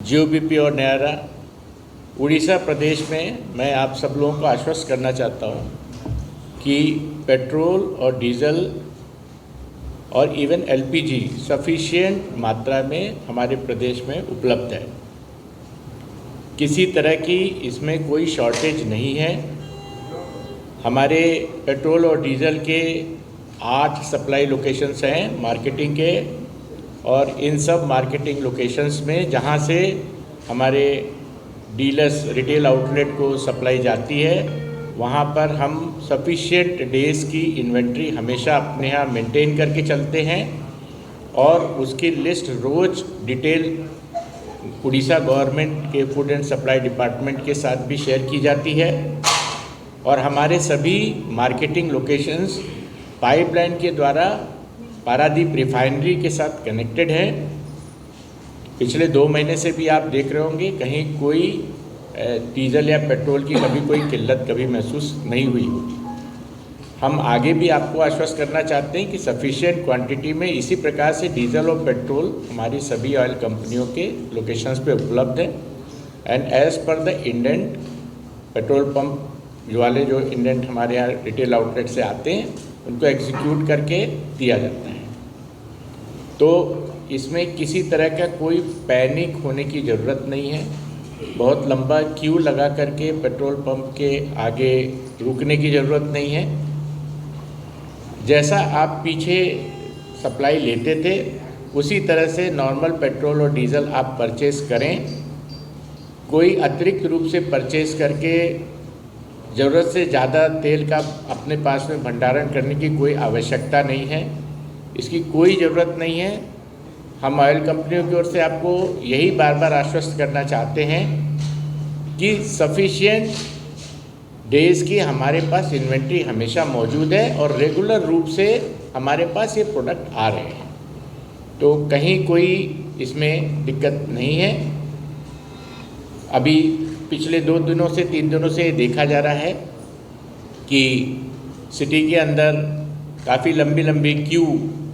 जीओबीपी और नयारा उड़ीसा प्रदेश में मैं आप सब लोगों को आश्वस्त करना चाहता हूँ कि पेट्रोल और डीजल और इवन एलपीजी सफिशिएंट मात्रा में हमारे प्रदेश में उपलब्ध है। किसी तरह की इसमें कोई शॉर्टेज नहीं है। हमारे पेट्रोल और डीजल के 8 सप्लाई लोकेशंस हैं मार्केटिंग के, और इन सब मार्केटिंग लोकेशंस में जहाँ से हमारे डीलर्स रिटेल आउटलेट को सप्लाई जाती है, वहाँ पर हम सफिशिएंट डेज़ की इन्वेंट्री हमेशा अपने यहाँ मेंटेन करके चलते हैं, और उसकी लिस्ट रोज़ डिटेल उड़ीसा गवर्नमेंट के फूड एंड सप्लाई डिपार्टमेंट के साथ भी शेयर की जाती है। और हमारे सभी मार्केटिंग लोकेशंस पाइपलाइन के द्वारा पारादीप रिफाइनरी के साथ कनेक्टेड है। पिछले 2 महीने से भी आप देख रहे होंगे कहीं कोई डीजल या पेट्रोल की कभी कोई किल्लत कभी महसूस नहीं हुई होगी। हम आगे भी आपको आश्वस्त करना चाहते हैं कि सफिशिएंट क्वांटिटी में इसी प्रकार से डीजल और पेट्रोल हमारी सभी ऑयल कंपनियों के लोकेशंस पे उपलब्ध है। And as per the indent petrol pump वाले जो इंडेंट हमारे यहाँ रिटेल आउटलेट से आते हैं उनको एग्जीक्यूट करके दिया जाता है। तो इसमें किसी तरह का कोई पैनिक होने की ज़रूरत नहीं है। बहुत लंबा क्यू लगा करके पेट्रोल पंप के आगे रुकने की ज़रूरत नहीं है। जैसा आप पीछे सप्लाई लेते थे उसी तरह से नॉर्मल पेट्रोल और डीजल आप परचेज़ करें। कोई अतिरिक्त रूप से परचेज़ करके ज़रूरत से ज़्यादा तेल का अपने पास में भंडारण करने की कोई आवश्यकता नहीं है। इसकी कोई ज़रूरत नहीं है। हम ऑयल कंपनियों की ओर से आपको यही बार बार आश्वस्त करना चाहते हैं कि सफिशिएंट डेज़ की हमारे पास इन्वेंट्री हमेशा मौजूद है और रेगुलर रूप से हमारे पास ये प्रोडक्ट आ रहे हैं। तो कहीं कोई इसमें दिक्कत नहीं है। अभी पिछले 2 दिनों से 3 दिनों से देखा जा रहा है कि सिटी के अंदर काफ़ी लंबी लंबी क्यू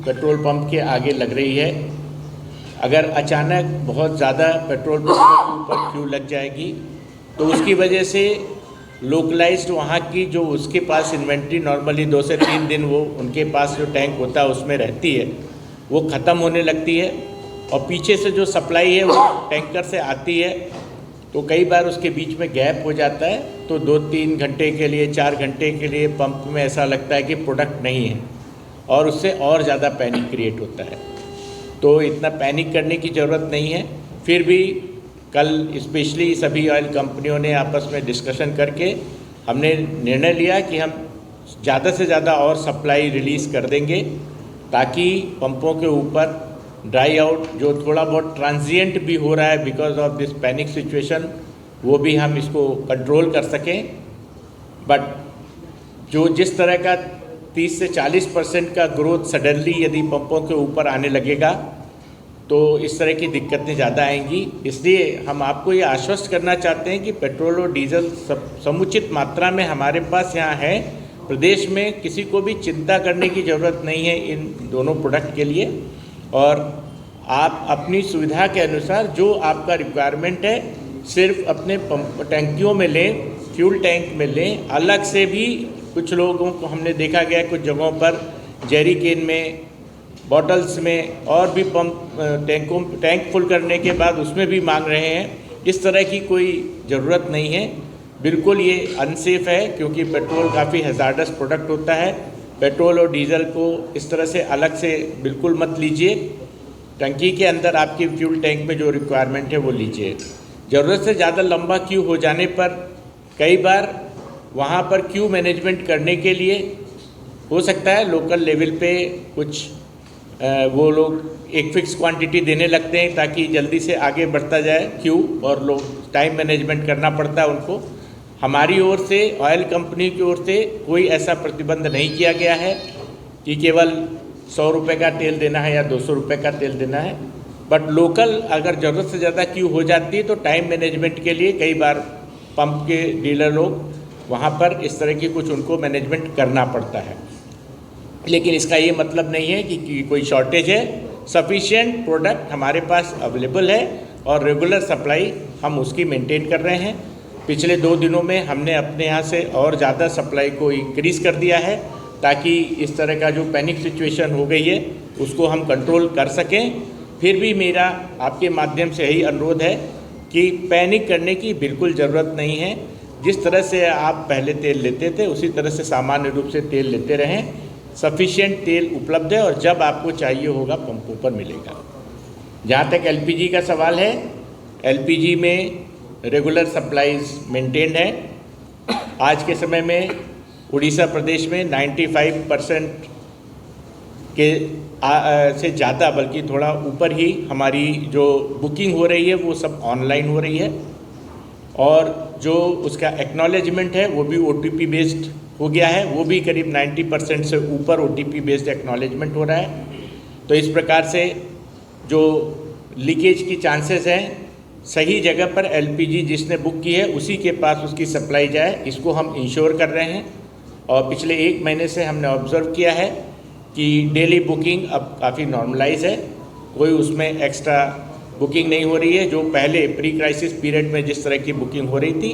पेट्रोल पंप के आगे लग रही है। अगर अचानक बहुत ज़्यादा पेट्रोल पंप के ऊपर क्यू लग जाएगी तो उसकी वजह से लोकलाइज्ड वहाँ की जो उसके पास इन्वेंट्री नॉर्मली 2 से 3 दिन वो उनके पास जो टैंक होता है उसमें रहती है वो ख़त्म होने लगती है, और पीछे से जो सप्लाई है वो टैंकर से आती है तो कई बार उसके बीच में गैप हो जाता है। तो 2-3 घंटे के लिए 4 घंटे के लिए पंप में ऐसा लगता है कि प्रोडक्ट नहीं है, और उससे और ज़्यादा पैनिक क्रिएट होता है। तो इतना पैनिक करने की ज़रूरत नहीं है। फिर भी कल स्पेशली सभी ऑयल कंपनियों ने आपस में डिस्कशन करके हमने निर्णय लिया कि हम ज़्यादा से ज़्यादा और सप्लाई रिलीज़ कर देंगे ताकि पंपों के ऊपर ड्राई आउट जो थोड़ा बहुत ट्रांजिएंट भी हो रहा है because of this panic situation वो भी हम इसको कंट्रोल कर सकें। बट जो जिस तरह का 30 से 40% का ग्रोथ सडनली यदि पंपों के ऊपर आने लगेगा तो इस तरह की दिक्कतें ज़्यादा आएंगी। इसलिए हम आपको ये आश्वस्त करना चाहते हैं कि पेट्रोल और डीजल समुचित मात्रा में हमारे पास यहाँ है। प्रदेश में किसी को भी चिंता करने की ज़रूरत नहीं है इन दोनों प्रोडक्ट के लिए, और आप अपनी सुविधा के अनुसार जो आपका रिक्वायरमेंट है सिर्फ अपने पंप टैंकियों में लें, फ्यूल टैंक में लें। अलग से भी कुछ लोगों को हमने देखा गया कुछ जगहों पर जेरी केन में, बॉटल्स में और भी टैंक फुल करने के बाद उसमें भी मांग रहे हैं। इस तरह की कोई ज़रूरत नहीं है। बिल्कुल ये अनसेफ है क्योंकि पेट्रोल काफ़ी हैज़ार्डस प्रोडक्ट होता है। पेट्रोल और डीजल को इस तरह से अलग से बिल्कुल मत लीजिए। टंकी के अंदर आपकी फ्यूल टैंक में जो रिक्वायरमेंट है वो लीजिए। ज़रूरत से ज़्यादा लंबा क्यू हो जाने पर कई बार वहाँ पर क्यू मैनेजमेंट करने के लिए हो सकता है लोकल लेवल पे कुछ वो लोग एक फ़िक्स क्वांटिटी देने लगते हैं ताकि जल्दी से आगे बढ़ता जाए क्यू, और लोग टाइम मैनेजमेंट करना पड़ता है उनको। हमारी ओर से ऑयल कंपनी की ओर से कोई ऐसा प्रतिबंध नहीं किया गया है कि केवल 100 रुपये का तेल देना है या 200 रुपये का तेल देना है। बट लोकल अगर ज़रूरत से ज़्यादा क्यू हो जाती है तो टाइम मैनेजमेंट के लिए कई बार पंप के डीलर लोग वहाँ पर इस तरह की कुछ उनको मैनेजमेंट करना पड़ता है। लेकिन इसका ये मतलब नहीं है कि कोई शॉर्टेज है। सफिशिएंट प्रोडक्ट हमारे पास अवेलेबल है और रेगुलर सप्लाई हम उसकी मेंटेन कर रहे हैं। पिछले 2 दिनों में हमने अपने यहाँ से और ज़्यादा सप्लाई को इंक्रीज़ कर दिया है ताकि इस तरह का जो पैनिक सिचुएशन हो गई है उसको हम कंट्रोल कर सकें। फिर भी मेरा आपके माध्यम से यही अनुरोध है कि पैनिक करने की बिल्कुल ज़रूरत नहीं है। जिस तरह से आप पहले तेल लेते थे उसी तरह से सामान्य रूप से तेल लेते रहें। सफिशिएंट तेल उपलब्ध है और जब आपको चाहिए होगा पंपों पर मिलेगा। जहाँ तक एलपीजी का सवाल है, एलपीजी में रेगुलर सप्लाईज मेंटेन्ड है। आज के समय में उड़ीसा प्रदेश में 95% के से ज़्यादा, बल्कि थोड़ा ऊपर ही हमारी जो बुकिंग हो रही है वो सब ऑनलाइन हो रही है और जो उसका एक्नॉलेजमेंट है वो भी ओटीपी बेस्ड हो गया है। वो भी करीब 90% से ऊपर ओटीपी बेस्ड एक्नॉलेजमेंट हो रहा है। तो इस प्रकार से जो लीकेज की चांसेस हैं, सही जगह पर एलपीजी जिसने बुक की है उसी के पास उसकी सप्लाई जाए, इसको हम इंश्योर कर रहे हैं। और पिछले 1 महीने से हमने ऑब्ज़र्व किया है कि डेली बुकिंग अब काफ़ी नॉर्मलाइज है, कोई उसमें एक्स्ट्रा बुकिंग नहीं हो रही है। जो पहले प्री क्राइसिस पीरियड में जिस तरह की बुकिंग हो रही थी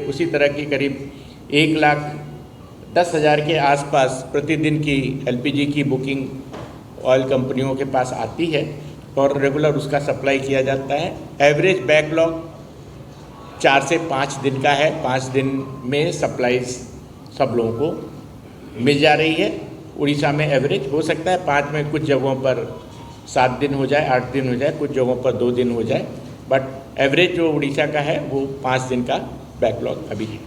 उसी तरह की करीब 1,10,000 के आसपास प्रतिदिन की एलपीजी की बुकिंग ऑयल कंपनियों के पास आती है और रेगुलर उसका सप्लाई किया जाता है। एवरेज बैकलॉग 4 से 5 दिन का है। 5 दिन में सप्लाईज सब लोगों को मिल जा रही है। उड़ीसा में एवरेज हो सकता है 5 में, कुछ जगहों पर 7 दिन हो जाए, 8 दिन हो जाए, कुछ जगहों पर 2 दिन हो जाए, बट एवरेज जो उड़ीसा का है वो 5 दिन का बैकलॉग अभी है।